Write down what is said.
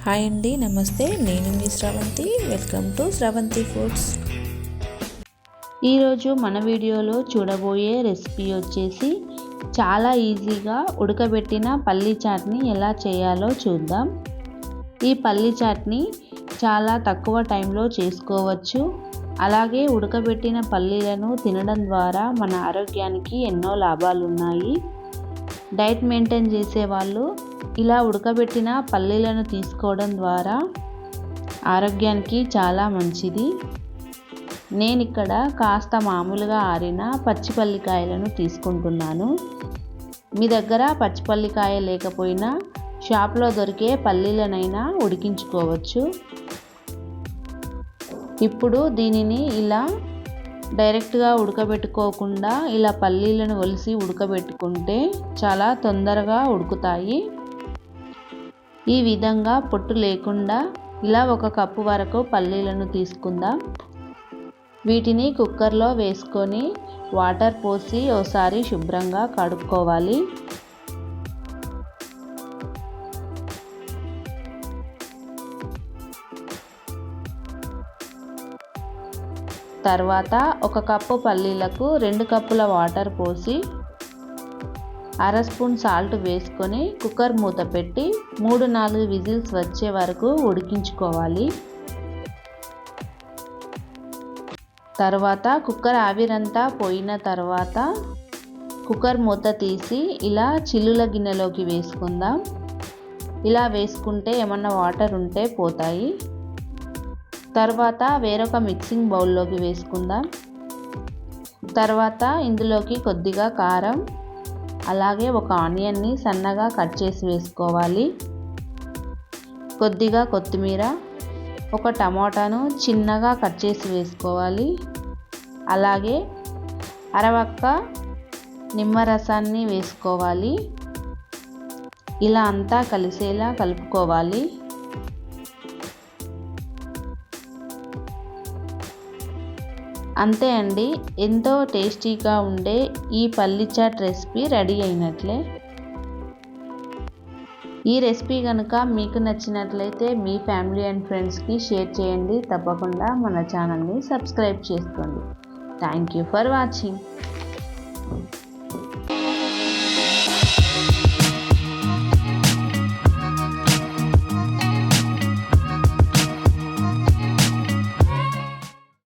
Hi అండి, నమస్తే. నేను మీ Sravanthi. Welcome to Sravanthi foods. ఈరోజు మన వీడియోలో చూడబోయే రెసిపీ వచ్చేసి చాలా ఈజీగా ఉడకబెట్టిన పల్లీ చాట్ని ఎలా చేయాలో చూద్దాం. ఈ పల్లీ చాట్ని చాలా తక్కువ టైంలో చేసుకోవచ్చు. అలాగే ఉడకబెట్టిన పల్లీలను తినడం ద్వారా మన ఆరోగ్యానికి ఎన్నో లాభాలు ఉన్నాయి. డైట్ మెయింటైన్ చేసేవాళ్ళు ఇలా ఉడకబెట్టిన పల్లీలను తీసుకోవడం ద్వారా ఆరోగ్యానికి చాలా మంచిది. నేను ఇక్కడ కాస్త మామూలుగా ఆరిన పచ్చిపల్లికాయలను తీసుకుంటున్నాను. మీ దగ్గర పచ్చిపల్లికాయ లేకపోయినా షాప్లో దొరికే పల్లీలనైనా ఉడికించుకోవచ్చు. ఇప్పుడు దీనిని ఇలా డైరెక్ట్గా ఉడకబెట్టుకోకుండా ఇలా పల్లీలను ఒలిసి ఉడకబెట్టుకుంటే చాలా తొందరగా ఉడుకుతాయి. ఈ విధంగా పొట్టు లేకుండా ఇలా 1 కప్పు వరకు పల్లీలను తీసుకుందాం. వీటిని కుక్కర్లో వేసుకొని వాటర్ పోసి ఒకసారి శుభ్రంగా కడుక్కోవాలి. తర్వాత 1 కప్పు పల్లీలకు 2 కప్పుల వాటర్ పోసి 1/2 స్పూన్ సాల్ట్ వేసుకొని కుక్కర్ మూత పెట్టి 3-4 విజిల్స్ వచ్చే వరకు ఉడికించుకోవాలి. తర్వాత కుక్కర్ ఆవిరంతా పోయిన తర్వాత కుక్కర్ మూత తీసి ఇలా చిల్లుల గిన్నెలోకి వేసుకుందాం. ఇలా వేసుకుంటే ఏమన్నా వాటర్ ఉంటే పోతాయి. తర్వాత వేరొక మిక్సింగ్ బౌల్లోకి వేసుకుందాం. తర్వాత ఇందులోకి కొద్దిగా కారం, అలాగే 1 ఆనియన్ని సన్నగా కట్ చేసి వేసుకోవాలి. కొద్దిగా కొత్తిమీర, 1 టమాటాను చిన్నగా కట్ చేసి వేసుకోవాలి. అలాగే అరవక్క నిమ్మరసాన్ని వేసుకోవాలి. ఇలా అంతా కలిసేలా కలుపుకోవాలి. అంతే అండి, ఎంతో టేస్టీగా ఉండే ఈ పల్లీ చాట్ రెసిపీ రెడీ అయినట్లే. ఈ రెసిపీ కనుక మీకు నచ్చినట్లయితే మీ ఫ్యామిలీ అండ్ ఫ్రెండ్స్కి షేర్ చేయండి. తప్పకుండా మన ఛానల్ని సబ్స్క్రైబ్ చేసుకోండి. Thank you for watching.